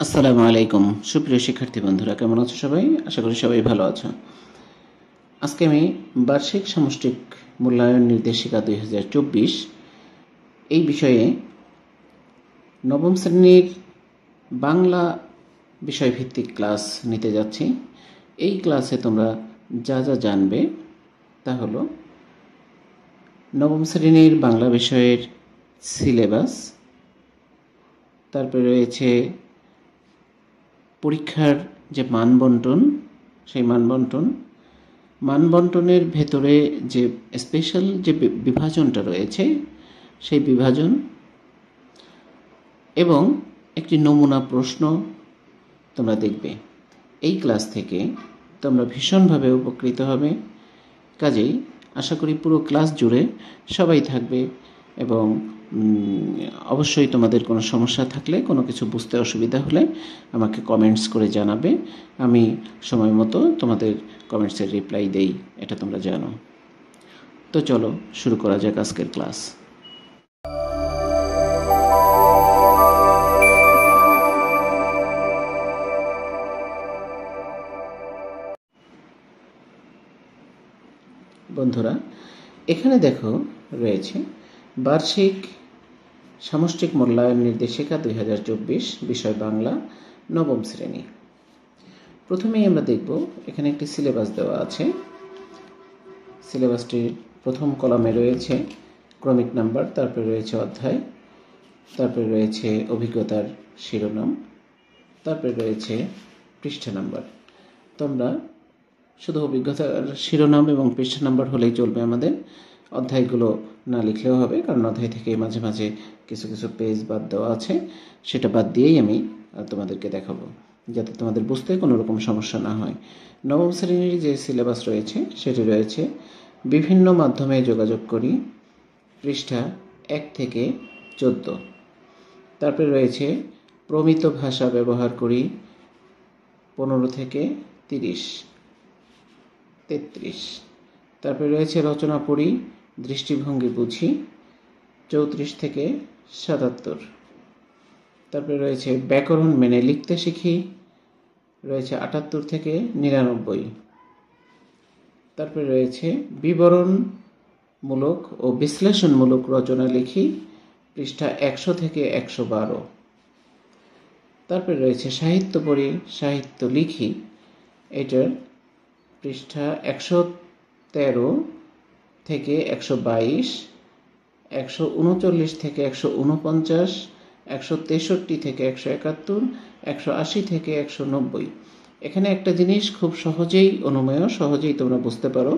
আসসালামু আলাইকুম সুপ্রিয় শিক্ষার্থী বন্ধুরা, কেমন আছো সবাই? আশা করি সবাই ভালো আছো। আজকে আমি বার্ষিক সামষ্টিক মূল্যায়ন নির্দেশিকা 2024 এই বিষয়ে নবম শ্রেণীর বাংলা বিষয়ভিত্তিক ক্লাস নিতে যাচ্ছি। এই ক্লাসে তোমরা যা যা জানবে তা হলো নবম শ্রেণীর বাংলা বিষয়ের সিলেবাস, তারপরে রয়েছে পরীক্ষার যে মানবন্টন, সেই মানবন্টনের ভেতরে যে স্পেশাল যে বিভাজনটা রয়েছে সেই বিভাজন এবং একটি নমুনা প্রশ্ন তোমরা দেখবে। এই ক্লাস থেকে তোমরা ভীষণভাবে উপকৃত হবে। কাজেই আশা করি পুরো ক্লাস জুড়ে সবাই থাকবে এবং অবশ্যই তোমাদের কোনো সমস্যা থাকলে, কোনো কিছু বুঝতে অসুবিধা হলে আমাকে কমেন্টস করে জানাবে। আমি সময় মতো তোমাদের কমেন্টসের রিপ্লাই দেই, এটা তোমরা জানো। তো চলো শুরু করা যাক আজকের ক্লাস। বন্ধুরা, এখানে দেখো রয়েছে বার্ষিক সামষ্টিক মূল্যায়ন নির্দেশিকা 2024, বিষয় বাংলা, নবম শ্রেণী। প্রথমেই আমরা দেখব এখানে একটি সিলেবাস দেওয়া আছে। সিলেবাসটির প্রথম কলামে রয়েছে ক্রমিক নাম্বার, তারপরে রয়েছে অধ্যায়, তারপরে রয়েছে অভিজ্ঞতার শিরোনাম, তারপরে রয়েছে পৃষ্ঠা নাম্বার। তোমরা শুধু অভিজ্ঞতার শিরোনাম এবং পৃষ্ঠা নাম্বার হলেই চলবে, আমাদের অধ্যায়গুলো না লিখলেও হবে, কারণ অধ্যায় থেকে মাঝে মাঝে কিছু কিছু পেজ বাদ দেওয়া আছে, সেটা বাদ দিয়েই আমি তোমাদেরকে দেখাবো, যাতে তোমাদের বুঝতে কোনো রকম সমস্যা না হয়। নবম শ্রেণীর যে সিলেবাস রয়েছে সেটি রয়েছে বিভিন্ন মাধ্যমে যোগাযোগ করি, পৃষ্ঠা 1 থেকে 14। তারপরে রয়েছে প্রমিত ভাষা ব্যবহার করি 15 থেকে 33। তারপরে রয়েছে রচনা পড়ি, দৃষ্টিভঙ্গি বুঝি 34 থেকে 77। তারপরে রয়েছে ব্যাকরণ মেনে লিখতে শিখি, রয়েছে 78 থেকে 99। তারপরে রয়েছে বিবরণমূলক ও বিশ্লেষণমূলক রচনা লিখি, পৃষ্ঠা 100 থেকে 112। তারপরে রয়েছে সাহিত্য পড়ি, সাহিত্য লিখি, এটার পৃষ্ঠা 113 থেকে 122, 139 থেকে 149, 163 থেকে 171, 180 থেকে 190। এখানে একটা জিনিস খুব সহজেই অনুমেয়, সহজেই তোমরা বুঝতে পারো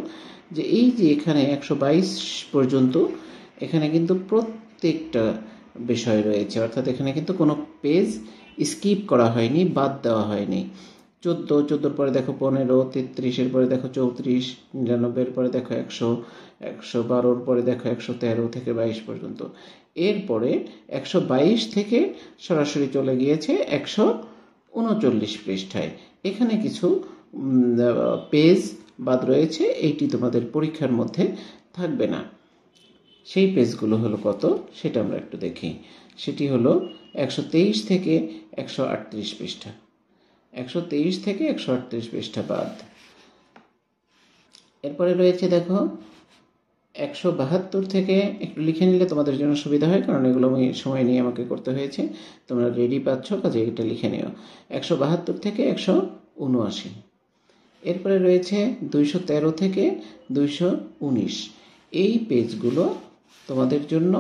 যে এই যে এখানে 122 পর্যন্ত, এখানে কিন্তু প্রত্যেকটা বিষয় রয়েছে, অর্থাৎ এখানে কিন্তু কোনো পেজ স্কিপ করা হয়নি, বাদ দেওয়া হয়নি। 14 পরে দেখো 15, 33 পরে দেখো 34, 99 পরে দেখো 100, 112 পরে দেখো 113 থেকে 22 পর্যন্ত। এরপরে 122 থেকে সরাসরি চলে গিয়েছে 139 পৃষ্ঠায়। এখানে কিছু পেজ বাদ রয়েছে, এইটি তোমাদের পরীক্ষার মধ্যে থাকবে না। সেই পেজগুলো হলো কত সেটা আমরা একটু দেখি। সেটি হলো 123 থেকে 138 পৃষ্ঠা। 123 থেকে 138 পৃষ্ঠা বাদ। এরপরে রয়েছে দেখো 172 থেকে, একটু লিখে নিলে তোমাদের জন্য সুবিধা হয়, কারণ এগুলো আমি সময় নিয়ে আমাকে করতে হয়েছে। তোমরা রেডি পাচ্ছ, কাজে এটা লিখে নিও। 172 থেকে 179। এরপরে রয়েছে 213 থেকে 219। এই পেজগুলো তোমাদের জন্য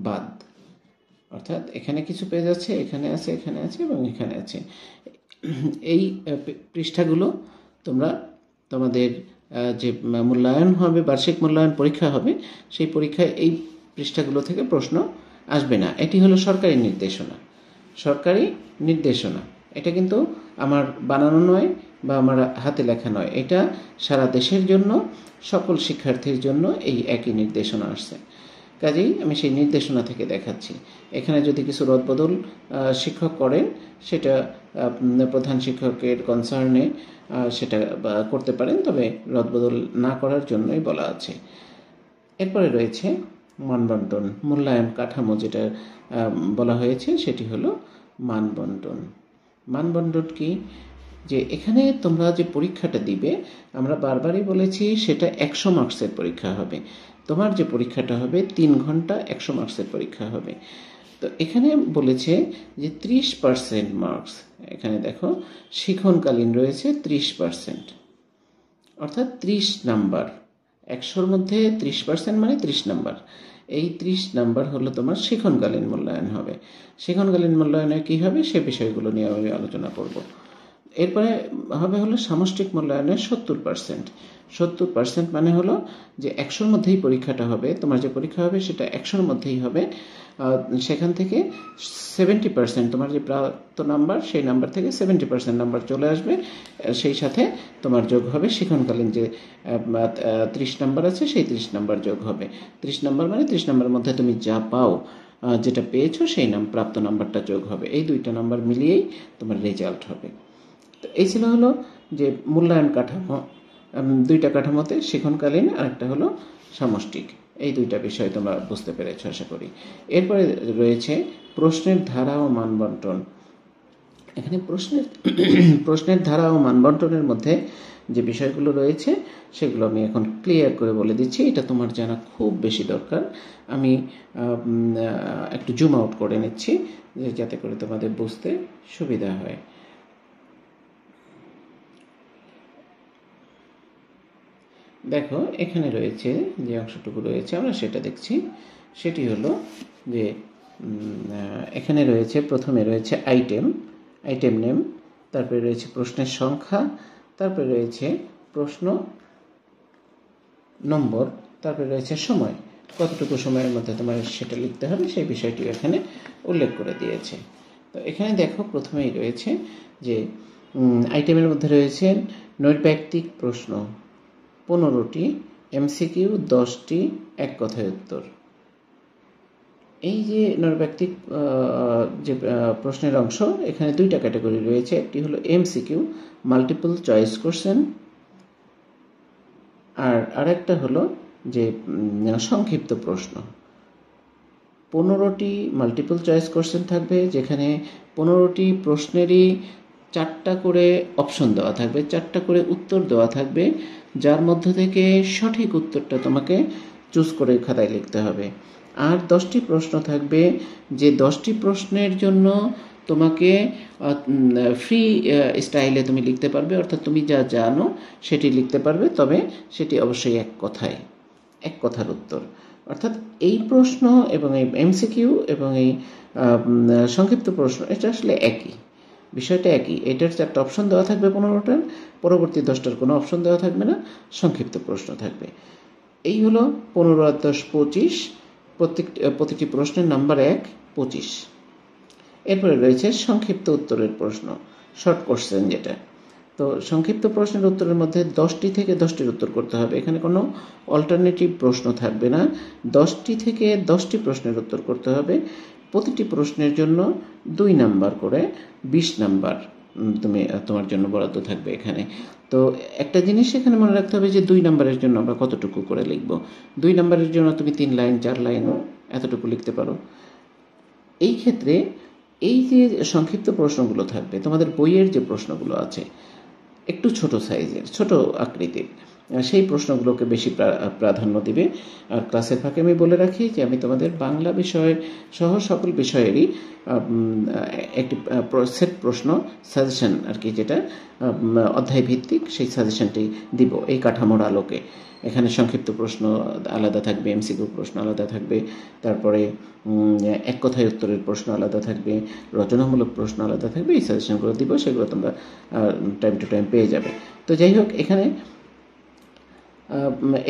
বাদ, অর্থাৎ এখানে কিছু পেজ আছে, এখানে আছে, এখানে আছে এবং এখানে আছে। এই পৃষ্ঠাগুলো তোমরা তোমাদের যে মূল্যায়ন হবে, বার্ষিক মূল্যায়ন পরীক্ষা হবে, সেই পরীক্ষায় এই পৃষ্ঠাগুলো থেকে প্রশ্ন আসবে না। এটি হলো সরকারি নির্দেশনা। এটা কিন্তু আমার বানানো নয় বা আমার হাতে লেখা নয়, এটা সারা দেশের জন্য, সকল শিক্ষার্থীর জন্য এই একই নির্দেশনা আসছে। কাজেই আমি সেই নির্দেশনা থেকে দেখাচ্ছি। এখানে যদি কিছু রদবদল শিক্ষক করেন, সেটা প্রধান শিক্ষকের কনসার্নে সেটা করতে পারেন, তবে রদবদল না করার জন্যই বলা আছে। এরপরে রয়েছে মানবন্টন, মূল্যায়ন কাঠামো যেটা বলা হয়েছে সেটি হলো মানবন্টন। মানবন্টন কি, যে এখানে তোমরা যে পরীক্ষাটা দিবে, আমরা বারবারই বলেছি সেটা 100 মার্কসের পরীক্ষা হবে। তোমার যে পরীক্ষাটা হবে 3 ঘন্টা 100 মার্কসের পরীক্ষা হবে। তো এখানে বলেছে যে 30% মার্কস, এখানে দেখো শিখনকালীন রয়েছে 30%, অর্থাৎ 30 নাম্বার। 100-র মধ্যে 30% মানে 30 নাম্বার। এই 30 নাম্বার হলো তোমার শিখনকালীন মূল্যায়ন হবে। শিখনকালীন মূল্যায়নে কী হবে সে বিষয়গুলো নিয়ে আমি আলোচনা করব। এরপরে হবে হলো সামষ্টিক মূল্যায়নের 70%। 70% মানে হলো যে 100-র মধ্যেই পরীক্ষাটা হবে, তোমার যে পরীক্ষা হবে সেটা 100-র মধ্যেই হবে। সেখান থেকে 70% তোমার যে প্রাপ্ত নাম্বার, সেই নাম্বার থেকে 70% নাম্বার চলে আসবে। সেই সাথে তোমার যোগ হবে শিখনকালীন যে 30 নাম্বার আছে, সেই 30 নাম্বার যোগ হবে। 30 নাম্বার মানে 30 নাম্বারের মধ্যে তুমি যা পাও, যেটা পেয়েছো সেই প্রাপ্ত নাম্বারটা যোগ হবে। এই দুইটা নাম্বার মিলিয়েই তোমার রেজাল্ট হবে। তো এই ছিল হলো যে মূল্যায়ন কাঠামো। দুইটা কাঠামোতে, শিখনকালীন আর একটা হলো সামষ্টিক। এই দুইটা বিষয় তোমরা বুঝতে পেরেছো আশা করি। এরপরে রয়েছে প্রশ্নের ধারা ও মানবন্টন। এখানে প্রশ্নের ধারা ও মানবন্টনের মধ্যে যে বিষয়গুলো রয়েছে সেগুলো আমি এখন ক্লিয়ার করে বলে দিচ্ছি। এটা তোমার জানা খুব বেশি দরকার। আমি একটু জুম আউট করে নিচ্ছি যাতে করে তোমাদের বুঝতে সুবিধা হয়। দেখো এখানে রয়েছে যে অংশটুকু রয়েছে, আমরা সেটা দেখছি। সেটি হলো যে এখানে রয়েছে, প্রথমে রয়েছে আইটেম নেম, তারপরে রয়েছে প্রশ্নের সংখ্যা, তারপরে রয়েছে প্রশ্ন নম্বর, তারপরে রয়েছে সময়, কতটুকু সময়ের মধ্যে তোমার সেটা লিখতে হবে সেই বিষয়টি এখানে উল্লেখ করে দিয়েছে। তো এখানে দেখো প্রথমেই রয়েছে যে আইটেমের মধ্যে রয়েছে নৈর্ব্যক্তিক প্রশ্ন 15টি, এমসিকিউ 10টি, এক কথায় উত্তর। এই যে নৈর্ব্যক্তিক যে প্রশ্নের অংশ, এখানে দুইটা ক্যাটাগরি রয়েছে। একটি হলো এমসিকিউ, মাল্টিপল চয়েস কোশ্চেন, আর আরেকটা হলো যে সংক্ষিপ্ত প্রশ্ন। 15টি মাল্টিপল চয়েস কোশ্চেন থাকবে, যেখানে 15টি প্রশ্নেরই 4টা করে অপশন দেওয়া থাকবে, 4টা করে উত্তর দেওয়া থাকবে, যার মধ্য থেকে সঠিক উত্তরটা তোমাকে চুজ করে খাতায় লিখতে হবে। আর 10টি প্রশ্ন থাকবে, যে 10টি প্রশ্নের জন্য তোমাকে ফ্রি স্টাইলে তুমি লিখতে পারবে, অর্থাৎ তুমি যা জানো সেটি লিখতে পারবে, তবে সেটি অবশ্যই এক কথার উত্তর। অর্থাৎ এই প্রশ্ন এবং এই এমসিকিউ এবং এই সংক্ষিপ্ত প্রশ্ন, এটা আসলে একই বিষয়টা, একই। এটার 4টা অপশন দেওয়া থাকবে 15টার, পরবর্তী 10টার কোনো অপশন দেওয়া থাকবে না, সংক্ষিপ্ত প্রশ্ন থাকবে। এই হলো 15 আর 10 25, প্রতিটি প্রশ্নের নাম্বার 1 25। এরপরে রয়েছে সংক্ষিপ্ত উত্তরের প্রশ্ন, শর্ট কোশ্চেন যেটা। তো সংক্ষিপ্ত প্রশ্নের উত্তরের মধ্যে 10টি থেকে 10টির উত্তর করতে হবে, এখানে কোনো অল্টারনেটিভ প্রশ্ন থাকবে না। 10টি থেকে 10টি প্রশ্নের উত্তর করতে হবে। প্রতিটি প্রশ্নের জন্য 2 নাম্বার করে 20 নাম্বার তোমার জন্য বরাদ্দ থাকবে এখানে। তো একটা জিনিস এখানে মনে রাখতে হবে যে 2 নাম্বারের জন্য আমরা কতটুকু করে লিখব। 2 নাম্বারের জন্য তুমি 3 লাইন 4 লাইন এতটুকু লিখতে পারো। এই ক্ষেত্রে এই যে সংক্ষিপ্ত প্রশ্নগুলো থাকবে, তোমাদের বইয়ের যে প্রশ্নগুলো আছে একটু ছোট সাইজের, ছোট আকৃতির, সেই প্রশ্নগুলোকে বেশি প্রাধান্য দিবে। আর ক্লাসের ফাঁকে আমি বলে রাখি যে আমি তোমাদের বাংলা বিষয়ের সহ সকল বিষয়েরই একটি সেট প্রশ্ন সাজেশন আর কি, যেটা অধ্যায় ভিত্তিক, সেই সাজেশনটি দিব এই কাঠামোর আলোকে। এখানে সংক্ষিপ্ত প্রশ্ন আলাদা থাকবে, এমসিকিউ প্রশ্ন আলাদা থাকবে, তারপরে এক কথায় উত্তরের প্রশ্ন আলাদা থাকবে, রচনামূলক প্রশ্ন আলাদা থাকবে। এই সাজেশনগুলো দিব, সেগুলো তোমরা টাইম টু টাইম পেয়ে যাবে। তো যাই হোক, এখানে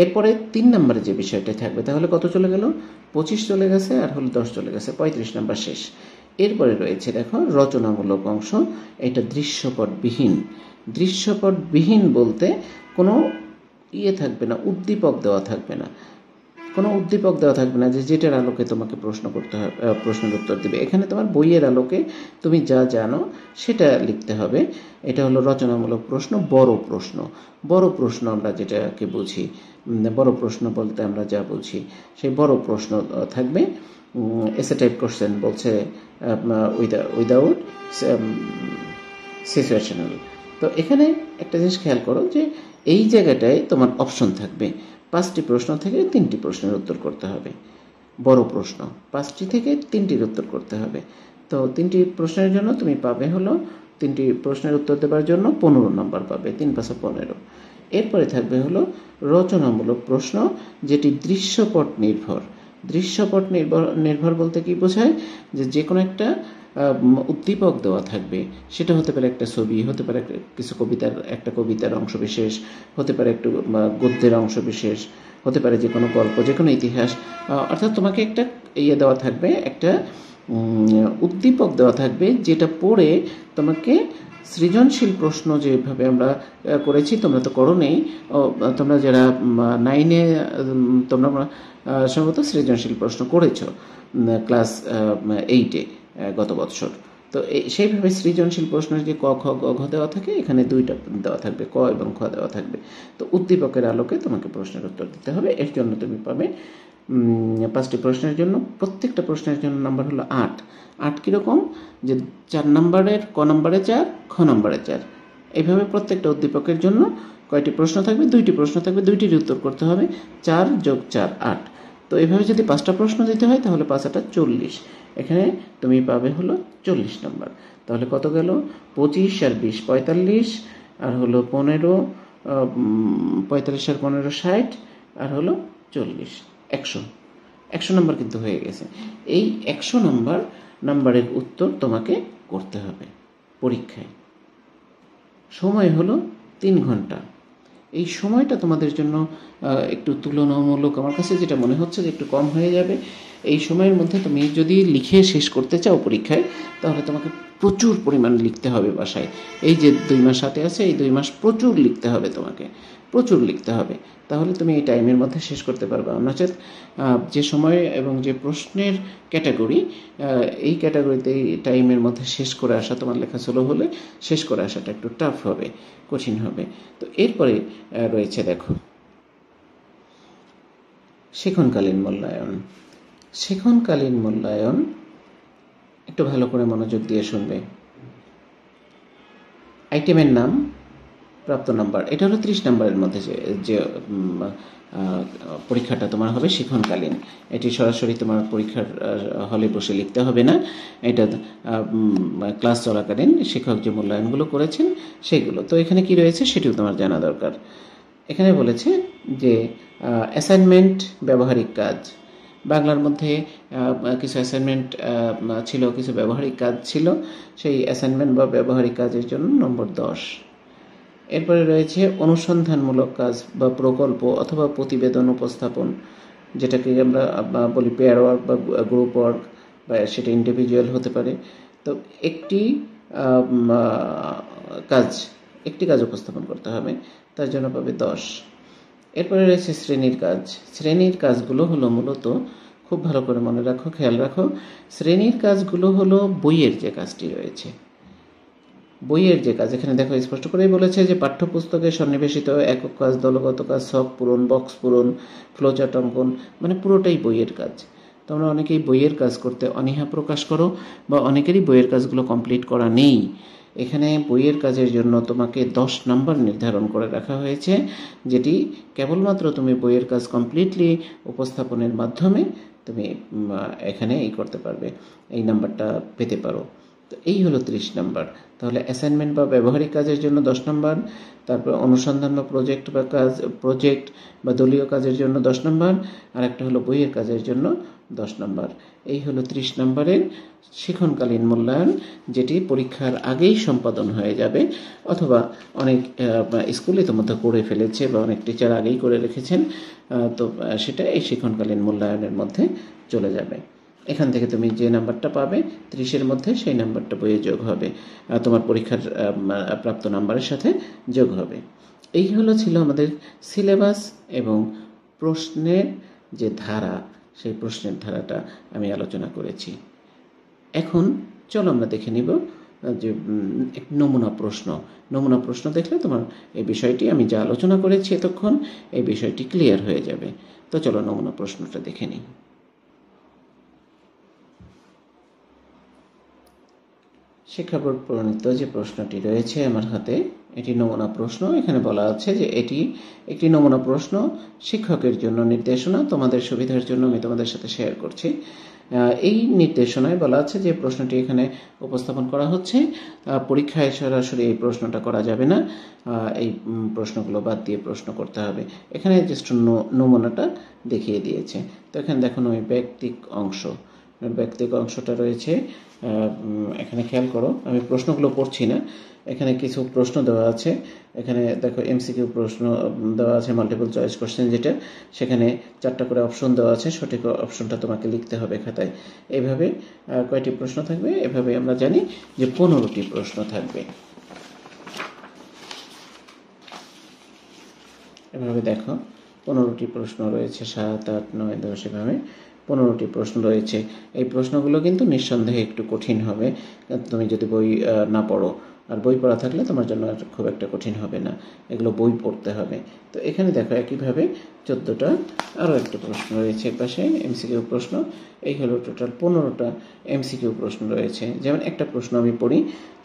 এরপরে 3 নম্বরে যে বিষয়টা থাকবে, তাহলে কত চলে গেল? 25 চলে গেছে, আর হলো 10 চলে গেছে, 35 নাম্বার শেষ। এরপরে রয়েছে দেখো রচনামূলক অংশ। এটা দৃশ্যপটবিহীন বলতে কোনো থাকবে না, উদ্দীপক দেওয়া থাকবে না, কোনো উদ্দীপক দেওয়া থাকবে না যে যেটার আলোকে তোমাকে প্রশ্ন করতে হবে, প্রশ্নের উত্তর দিবে। এখানে তোমার বইয়ের আলোকে তুমি যা জানো সেটা লিখতে হবে। এটা হলো রচনামূলক প্রশ্ন। বড় প্রশ্ন আমরা যেটাকে বুঝি, বড় প্রশ্ন বলতে আমরা যা বুঝি, সেই বড় প্রশ্ন থাকবে। এসে টাইপ কোশ্চেন বলছে উইদাউট সিচুয়েশনাল। তো এখানে একটা জিনিস খেয়াল করো যে এই জায়গাটায় তোমার অপশন থাকবে, 5টি প্রশ্ন থেকে 3টি প্রশ্নের উত্তর করতে হবে। বড় প্রশ্ন 5টি থেকে 3টির উত্তর করতে হবে। তো 3টি প্রশ্নের জন্য তুমি পাবে হলো 3টি প্রশ্নের উত্তর দেওয়ার জন্য 15 নম্বর পাবে, 3 × 5 = 15। এরপরে থাকবে হলো রচনামূলক প্রশ্ন, যেটি দৃশ্যপট নির্ভর। দৃশ্যপট নির্ভর বলতে কি বোঝায়, যে কোনো একটা উদ্দীপক দেওয়া থাকবে, সেটা হতে পারে একটা ছবি, হতে পারে কিছু একটা কবিতার অংশবিশেষ, হতে পারে একটু গদ্যের অংশবিশেষ, হতে পারে যে কোনো গল্প, যে কোনো ইতিহাস। অর্থাৎ তোমাকে একটা দেওয়া থাকবে, একটা উদ্দীপক দেওয়া থাকবে, যেটা পড়ে তোমাকে সৃজনশীল প্রশ্ন, যেভাবে আমরা করেছি, তোমরা তো করো নেই, তোমরা যারা 9-এ তোমরা সম্ভবত সৃজনশীল প্রশ্ন করেছো ক্লাস 8-এ গত বৎসর। তো সেইভাবে সৃজনশীল প্রশ্নের যে ক, খ, গ, ঘ দেওয়া থাকে, এখানে 2টা দেওয়া থাকবে, ক এবং খ দেওয়া থাকবে। তো উদ্দীপকের আলোকে তোমাকে প্রশ্নের উত্তর দিতে হবে। এর জন্য তুমি পাবে 5টি প্রশ্নের জন্য, প্রত্যেকটা প্রশ্নের জন্য নাম্বার হলো 8। 8 কীরকম, যে 4 নম্বরের ক নম্বরে 4, খ নম্বরে 4, এইভাবে প্রত্যেকটা উদ্দীপকের জন্য কয়টি প্রশ্ন থাকবে, 2টি প্রশ্ন থাকবে, 2টির উত্তর করতে হবে। 4 + 4 = 8। তো এইভাবে যদি 5টা প্রশ্ন দিতে হয়, তাহলে 5 × 8 = 40। এখানে তুমি পাবে হলো 40 নম্বর। তাহলে কত গেল, 25 আর 20 45, আর হলো 15, 45 আর 15 60, আর হলো 40, 100 নম্বর কিন্তু হয়ে গেছে। এই 100 নাম্বারের উত্তর তোমাকে করতে হবে পরীক্ষায়। সময় হলো 3 ঘন্টা। এই সময়টা তোমাদের জন্য একটু তুলনামূলক, আমার কাছে যেটা মনে হচ্ছে যে একটু কম হয়ে যাবে। এই সময়ের মধ্যে তুমি যদি লিখে শেষ করতে চাও পরীক্ষায়, তাহলে তোমাকে প্রচুর পরিমাণ লিখতে হবে বাসায়। এই যে 2 মাস হাতে আছে, এই 2 মাস প্রচুর লিখতে হবে, তোমাকে প্রচুর লিখতে হবে। তাহলে তুমি এই টাইমের মধ্যে শেষ করতে পারবে। নচেত যে সময় এবং যে প্রশ্নের ক্যাটাগরি, এই ক্যাটাগরিতে এই টাইমের মধ্যে শেষ করে আসা, তোমার লেখা স্লো হলে শেষ করে আসাটা একটু টাফ হবে, কঠিন হবে। তো এরপরে রয়েছে দেখো শিক্ষণকালীন মূল্যায়ন। শিক্ষণকালীন মূল্যায়ন একটু ভালো করে মনোযোগ দিয়ে শুনবে। আইটেমের নাম, প্রাপ্ত নাম্বার, এটা হলো 30 নম্বরের মধ্যে যে পরীক্ষাটা তোমার হবে শিক্ষণকালীন। এটি সরাসরি তোমার পরীক্ষার হলে বসে লিখতে হবে না, এটা ক্লাস চলাকালীন শিক্ষক যে মূল্যায়নগুলো করেছেন সেগুলো। তো এখানে কি রয়েছে সেটিও তোমার জানা দরকার। এখানে বলেছে যে অ্যাসাইনমেন্ট, ব্যবহারিক কাজ। বাংলার মধ্যে কিছু অ্যাসাইনমেন্ট ছিল, কিছু ব্যবহারিক কাজ ছিল। সেই অ্যাসাইনমেন্ট বা ব্যবহারিক কাজের জন্য নম্বর 10। এরপরে রয়েছে অনুসন্ধানমূলক কাজ বা প্রকল্প অথবা প্রতিবেদন উপস্থাপন, যেটাকে আমরা বলি পেয়ার ওয়ার্ক বা গ্রুপ ওয়ার্ক, বা সেটা ইন্ডিভিজুয়াল হতে পারে। তো একটি কাজ উপস্থাপন করতে হবে, তার জন্য পাবে 10। এরপরে রয়েছে শ্রেণীর কাজ। শ্রেণীর কাজগুলো হলো মূলত, খুব ভালো করে মনে রাখো, খেয়াল রাখো, শ্রেণীর কাজগুলো হলো বইয়ের যে কাজটি রয়েছে, বইয়ের যে কাজ। এখানে দেখো স্পষ্ট করেই বলেছে যে পাঠ্যপুস্তকে সন্নিবেশিত একক কাজ, দলগত কাজ, ছক পূরণ, বক্স পূরণ, ফ্লোচার্ট অঙ্কন, মানে পুরোটাই বইয়ের কাজ। তোমরা অনেকেই বইয়ের কাজ করতে অনীহা প্রকাশ করো, বা অনেকেরই বইয়ের কাজগুলো কমপ্লিট করা নেই। এখানে বইয়ের কাজের জন্য তোমাকে 10 নম্বর নির্ধারণ করে রাখা হয়েছে, যেটি কেবলমাত্র তুমি বইয়ের কাজ কমপ্লিটলি উপস্থাপনের মাধ্যমে তুমি এখানে করতে পারবে, এই নাম্বারটা পেতে পারো। তো এই হলো 30 নম্বর। তাহলে অ্যাসাইনমেন্ট বা ব্যবহারিক কাজের জন্য 10 নম্বর, তারপর অনুসন্ধান বা প্রজেক্ট বা দলীয় কাজের জন্য 10 নম্বর, আর একটা হলো বইয়ের কাজের জন্য 10 নম্বর। এই হলো 30 নম্বরের শিক্ষণকালীন মূল্যায়ন, যেটি পরীক্ষার আগেই সম্পাদন হয়ে যাবে, অথবা অনেক স্কুলে ইতিমধ্যে করে ফেলেছে বা অনেক টিচার আগেই করে রেখেছেন। তো সেটা এই শিক্ষণকালীন মূল্যায়নের মধ্যে চলে যাবে। এখান থেকে তুমি যে নাম্বারটা পাবে 30-এর মধ্যে, সেই নাম্বারটা বইয়ে যোগ হবে, তোমার পরীক্ষার প্রাপ্ত নাম্বারের সাথে যোগ হবে। এই ছিল আমাদের সিলেবাস এবং প্রশ্নের যে ধারা, সেই প্রশ্নের ধারাটা আমি আলোচনা করেছি। এখন চলো আমরা দেখে নিব যে নমুনা প্রশ্ন দেখলে তোমার এই বিষয়টি, আমি যা আলোচনা করেছি এতক্ষণ, এই বিষয়টি ক্লিয়ার হয়ে যাবে। তো চলো নমুনা প্রশ্নটা দেখে নিই। শিক্ষা বোর্ড প্রণীত যে প্রশ্নটি রয়েছে আমার হাতে, এটি নমুনা প্রশ্ন। এখানে বলা আছে যে এটি একটি নমুনা প্রশ্ন, শিক্ষকের জন্য নির্দেশনা, তোমাদের সুবিধার জন্য আমি তোমাদের সাথে শেয়ার করছি। এই নির্দেশনায় বলা আছে যে প্রশ্নটি এখানে উপস্থাপন করা হচ্ছে, পরীক্ষায় সরাসরি এই প্রশ্নটা করা যাবে না, এই প্রশ্নগুলো বাদ দিয়ে প্রশ্ন করতে হবে। এখানে জাস্ট নমুনাটা দেখিয়ে দিয়েছে। তো এখানে দেখুন ওই ব্যক্তিক অংশ, ব্যক্তিক অংশটা রয়েছে। এখানে খেয়াল করো, আমি প্রশ্নগুলো পড়ছি না, এখানে কিছু প্রশ্ন দেওয়া আছে। এখানে দেখো এমসিকিউ প্রশ্ন দেওয়া আছে, মাল্টিপল চয়েস কোশ্চেন যেটা, সেখানে 4টা করে অপশন দেওয়া আছে, সঠিক অপশনটা তোমাকে লিখতে হবে খাতায়। এইভাবে কয়টি প্রশ্ন থাকবে? এভাবে আমরা জানি যে 15টি প্রশ্ন থাকবে। এভাবে দেখো 15টি প্রশ্ন রয়েছে, 7, 8, 9, 10 এভাবে 15টি প্রশ্ন রয়েছে। এই প্রশ্নগুলো কিন্তু নিঃসন্দেহে একটু কঠিন হবে তুমি যদি বই না পড়ো। আর বই পড়া থাকলে তোমার জন্য খুব একটা কঠিন হবে না, এগুলো বই পড়তে হবে। তো এখানে দেখো একইভাবে 14টা আরও একটা প্রশ্ন রয়েছে পাশে, এমসিকিউ প্রশ্ন। এই হলো টোটাল 15টা এমসিকিউ প্রশ্ন রয়েছে। যেমন একটা প্রশ্ন আমি পড়ি,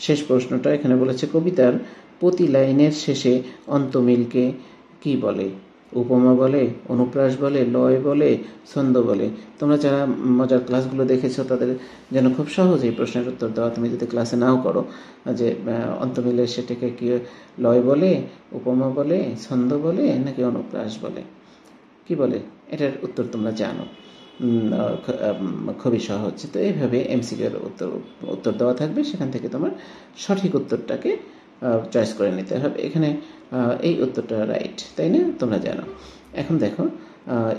শেষ প্রশ্নটা এখানে বলেছে কবিতার প্রতি লাইনের শেষে অন্তমিলকে কি বলে? উপমা বলে, অনুপ্রাস বলে, লয় বলে, ছন্দ বলে। তোমরা যারা মজার ক্লাসগুলো দেখেছো তাদের যেন খুব সহজ এই প্রশ্নের উত্তর দেওয়া। তুমি যদি ক্লাসে নাও করো, যে অন্তমিলে সেটাকে কি লয় বলে, উপমা বলে, ছন্দ বলে, নাকি অনুপ্রাস বলে, কি বলে, এটার উত্তর তোমরা জানো, খুবই সহজ। তো এইভাবে এমসিকিউর উত্তর দেওয়া থাকবে, সেখান থেকে তোমার সঠিক উত্তরটাকে চয়েস করে নিতে হবে। এখানে এই উত্তরটা রাইট, তাই না? তোমরা জানো। এখন দেখো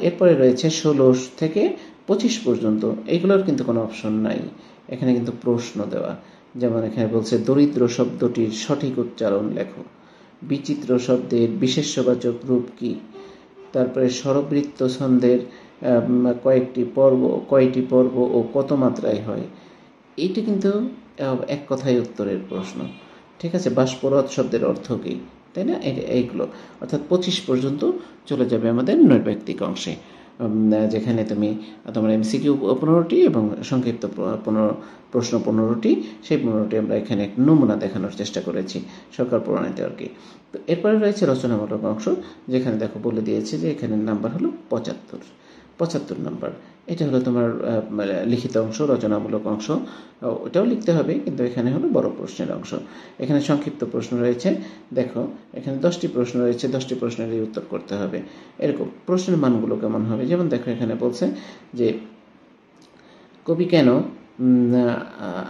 এরপরে রয়েছে 16 থেকে 25 পর্যন্ত। এইগুলোর কিন্তু কোনো অপশন নাই, এখানে কিন্তু প্রশ্ন দেওয়া। যেমন এখানে বলছে দরিদ্র শব্দটির সঠিক উচ্চারণ লেখো, বিচিত্র শব্দের বিশেষ্যবাচক রূপ কি, তারপরে স্বরবৃত্ত ছন্দের কয়টি পর্ব ও কত মাত্রায় হয়। এইটা কিন্তু এক কথায় উত্তরের প্রশ্ন, ঠিক আছে? বাষ্পরথ শব্দের অর্থ কী, তাই না? এইগুলো অর্থাৎ 25 পর্যন্ত চলে যাবে আমাদের নৈর্ব্যক্তিক অংশে, যেখানে তোমার এমসিকিউ 15টি এবং সংক্ষিপ্ত প্রশ্ন 15টি। সেই 15টি আমরা এখানে এক নমুনা দেখানোর চেষ্টা করেছি সরকার প্রণীত আর কি। তো এরপরে রয়েছে রচনামূলক অংশ, যেখানে দেখো বলে দিয়েছে যে এখানে নাম্বার হলো 75 নাম্বার। এটা হলো তোমার লিখিত অংশ, রচনামূলক অংশ, ওটাও লিখতে হবে, কিন্তু এখানে হলো বড় প্রশ্নের অংশ। এখানে সংক্ষিপ্ত প্রশ্ন রয়েছে, দেখো এখানে 10টি প্রশ্ন রয়েছে, 10টি প্রশ্নেরই উত্তর করতে হবে। এরকম প্রশ্নের মানগুলো কেমন হবে? যেমন দেখো এখানে বলছে যে কবি কেন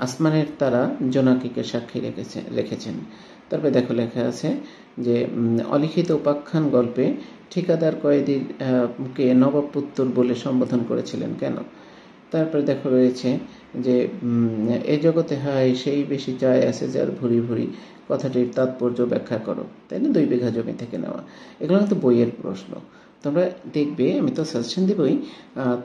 আসমানের তারা জোনাকিকে সাক্ষী রেখেছেন। তারপরে দেখো লেখা আছে যে অলিখিত উপাখ্যান গল্পে ঠিকাদার কয়েদির কে নবাব পুত্তর বলে সম্বোধন করেছিলেন কেন। তারপরে দেখো রয়েছে যে এ জগতে হায় সেই বেশি চায় আছে যার ভুরি ভুরি, কথাটির তাৎপর্য ব্যাখ্যা করো, তাই না? 2 বিঘা জমি থেকে নেওয়া। এগুলো কিন্তু বইয়ের প্রশ্ন, তোমরা দেখবে, আমি তো সাজেশন দিবই,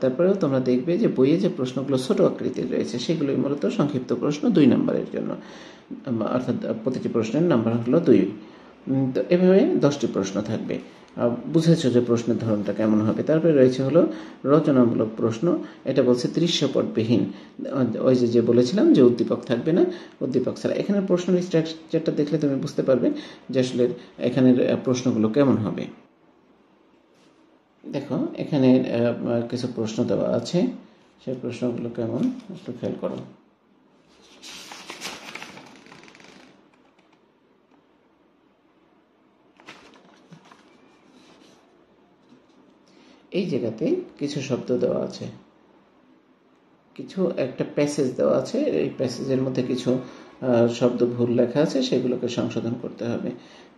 তারপরেও তোমরা দেখবে যে বইয়ে যে প্রশ্নগুলো ছোট আকৃতির রয়েছে সেগুলোই মূলত সংক্ষিপ্ত প্রশ্ন 2 নম্বরের জন্য, অর্থাৎ প্রতিটি প্রশ্নের নাম্বার হলো 2। তো এভাবে 10টি প্রশ্ন থাকবে। বুঝেছো যে প্রশ্নের ধরনটা কেমন হবে। তারপরে রয়েছে হলো রচনামূলক প্রশ্ন, এটা বলছে দৃশ্যপটবিহীন। ওই যে বলেছিলাম যে উদ্দীপক থাকবে না, উদ্দীপক ছাড়া। এখানে প্রশ্নের স্ট্রাকচারটা দেখলে তুমি বুঝতে পারবে যে আসলে এখানের প্রশ্নগুলো কেমন হবে। দেখো এখানে কিছু প্রশ্ন দেওয়া আছে, সেই প্রশ্নগুলো কেমন একটু খেয়াল করো। এই জায়গাতে কিছু শব্দ দেওয়া আছে, কিছু একটা প্যাসেজ দেওয়া আছে, এই প্যাসেজের মধ্যে কিছু শব্দ ভুল লেখা আছে, সেগুলোকে সংশোধন করতে হবে।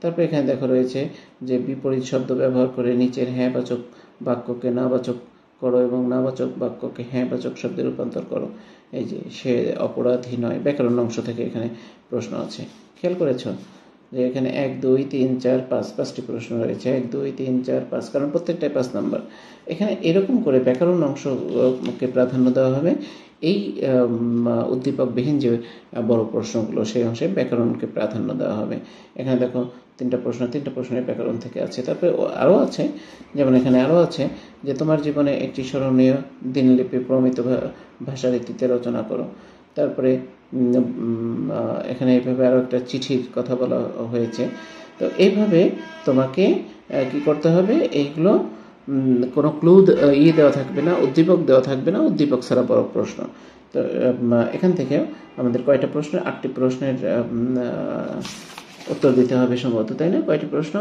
তারপর এখানে দেখো রয়েছে যে বিপরীত শব্দ ব্যবহার করে নিচের হ্যাঁবাচক বাক্যকে নাবাচক করো এবং নাবাচক বাক্যকে হ্যাঁবাচক শব্দে রূপান্তর করো। এই যে সে অপরাধী নয়, ব্যাকরণ অংশ থেকে এখানে প্রশ্ন আছে, খেয়াল করেছো যে এখানে 1, 2, 3, 4, 5 5টি প্রশ্ন রয়েছে, 1, 2, 3, 4, 5, কারণ প্রত্যেকটাই 5 নাম্বার। এখানে এরকম করে ব্যাকরণ অংশকে প্রাধান্য দেওয়া হবে। এই উদ্দীপকবিহীন যে বড় প্রশ্নগুলো সেই অংশে ব্যাকরণকে প্রাধান্য দেওয়া হবে। এখানে দেখো 3টা প্রশ্নের ব্যাকরণ থেকে আছে। তারপরে আরও আছে, যেমন এখানে আরও আছে যে তোমার জীবনে একটি স্মরণীয় দিনলিপি প্রমিত ভাষারীতিতে রচনা করো। তারপরে এখানে এইভাবে আরও একটা চিঠির কথা বলা হয়েছে। তো এইভাবে তোমাকে কি করতে হবে, এইগুলো কোনো ক্লু দেওয়া থাকবে না, উদ্দীপক দেওয়া থাকবে না, উদ্দীপক ছাড়া বড় প্রশ্ন। তো এখান থেকে আমাদের কয়টা প্রশ্ন, 8টি প্রশ্নের উত্তর দিতে হবে সম্ভবত, তাই না? কয়টি প্রশ্ন?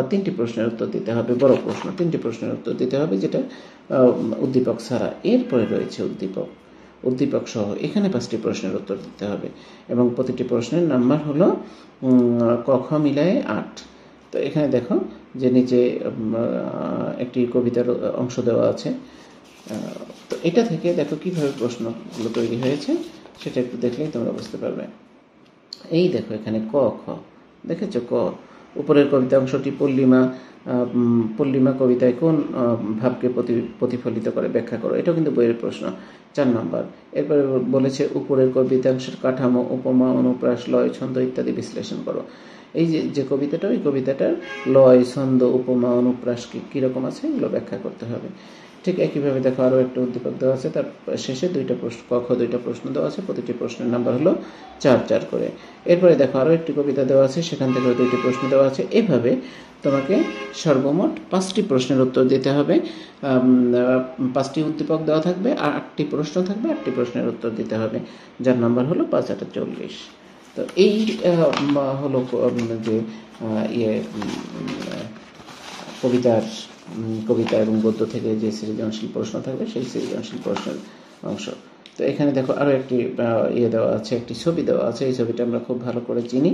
3টি প্রশ্নের উত্তর দিতে হবে, বড় প্রশ্ন 3টি প্রশ্নের উত্তর দিতে হবে, যেটা উদ্দীপক ছাড়া। এরপরে রয়েছে উদ্দীপক সহ এখানে 5টি প্রশ্নের উত্তর দিতে হবে, এবং প্রতিটি প্রশ্নের নাম্বার হলো ক খ মিলায়ে 8। তো এখানে দেখো যে নিচে একটি কবিতার অংশ দেওয়া আছে। তো এটা থেকে দেখো কিভাবে প্রশ্নগুলো তৈরি হয়েছে, সেটা একটু দেখলেই তোমরা বুঝতে পারবে। এই দেখো এখানে ক খ দেখেছো, ক উপরের কবিতা অংশটি পল্লিমা কবিতায় কোন ভাবকে প্রতিফলিত করে ব্যাখ্যা করো। এটাও কিন্তু বইয়ের প্রশ্ন, 4 নম্বর। এরপরে বলেছে উপরের কবিতাংশের কাঠামো, উপমা, অনুপ্রাস, লয়, ছন্দ ইত্যাদি বিশ্লেষণ করো। এই যে কবিতাটা, ওই কবিতাটার লয়, ছন্দ, উপমা, অনুপ্রাস কীরকম আছে এগুলো ব্যাখ্যা করতে হবে। ঠিক একইভাবে দেখো আরও একটা উদ্দীপক দেওয়া আছে, তার শেষে 2টা প্রশ্ন, ক খ 2টা প্রশ্ন দেওয়া আছে, প্রতিটি প্রশ্নের নাম্বার হলো 4 করে। এরপরে দেখো আরও একটি কবিতা দেওয়া আছে, সেখান থেকে 2টি প্রশ্ন দেওয়া আছে। এভাবে তোমাকে সর্বমোট 5টি প্রশ্নের উত্তর দিতে হবে। 5টি উদ্দীপক দেওয়া থাকবে আর 8টি প্রশ্ন থাকবে, 8টি প্রশ্নের উত্তর দিতে হবে, যার নাম্বার হলো 5 8 40। তো এই হলো যে কবিতা এবং গদ্য থেকে যে সৃজনশীল প্রশ্ন থাকবে, সেই সৃজনশীল প্রশ্নের অংশ। তো এখানে দেখো আরও একটি দেওয়া আছে, একটি ছবি দেওয়া আছে। এই ছবিটা আমরা খুব ভালো করে চিনি।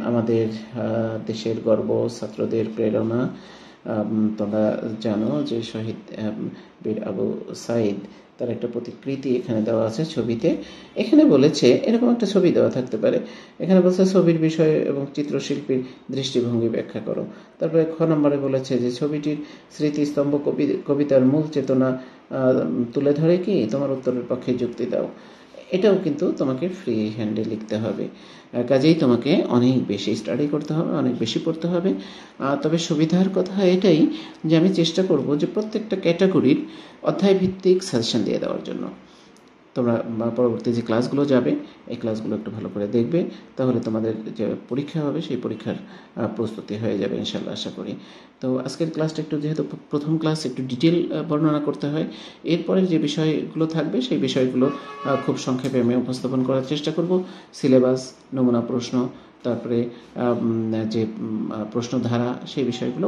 আমাদের দেশের গর্ব, ছাত্রদের প্রেরণা। তোমরা জানো যে শহীদ বীর আবু সাইদ, তার একটা প্রতিকৃতি এখানে দেওয়া আছে ছবিতে। এখানে বলেছে এরকম একটা ছবি দেওয়া থাকতে পারে, এখানে বলছে ছবির বিষয় এবং চিত্রশিল্পীর দৃষ্টিভঙ্গি ব্যাখ্যা করো। তারপরে খ নম্বরে বলেছে যে ছবিটির স্মৃতিস্তম্ভ কবিতার মূল চেতনা তুলে ধরে কি, তোমার উত্তরের পক্ষে যুক্তি দাও। এটাও কিন্তু তোমাকে ফ্রি হ্যান্ডে লিখতে হবে, কাজেই তোমাকে অনেক বেশি স্টাডি করতে হবে, অনেক বেশি পড়তে হবে। তবে সুবিধার কথা এটাই যে আমি চেষ্টা করব যে প্রত্যেকটা ক্যাটাগরির অধ্যায়ভিত্তিক সাজেশন দিয়ে দেওয়ার জন্য। তোমরা পরবর্তী যে ক্লাসগুলো যাবে, এই ক্লাসগুলো একটু ভালো করে দেখবে, তাহলে তোমাদের যে পরীক্ষা হবে সেই পরীক্ষার প্রস্তুতি হয়ে যাবে ইনশাল্লাহ, আশা করি। তো আজকের ক্লাসটা একটু, যেহেতু প্রথম ক্লাস, একটু ডিটেল বর্ণনা করতে হয়। এরপরে যে বিষয়গুলো থাকবে সেই বিষয়গুলো খুব সংক্ষেপে আমি উপস্থাপন করার চেষ্টা করব। সিলেবাস, নমুনা প্রশ্ন, তারপরে যে প্রশ্নধারা, সেই বিষয়গুলো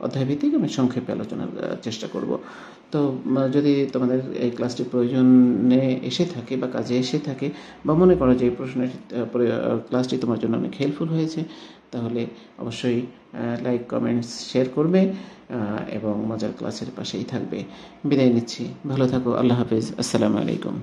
অধ্যায়ভিত্তিক আমি সংক্ষেপে আলোচনার চেষ্টা করব। তো যদি তোমাদের এই ক্লাসটি প্রয়োজনে এসে থাকে বা কাজে এসে থাকে, বা মনে করো যে এই প্রশ্নের ক্লাসটি তোমার জন্য অনেক হেল্পফুল হয়েছে, তাহলে অবশ্যই লাইক, কমেন্টস, শেয়ার করবে এবং মজার ক্লাসের পাশেই থাকবে। বিদায় নিচ্ছি, ভালো থাকো, আল্লাহ হাফেজ, আসসালামু আলাইকুম।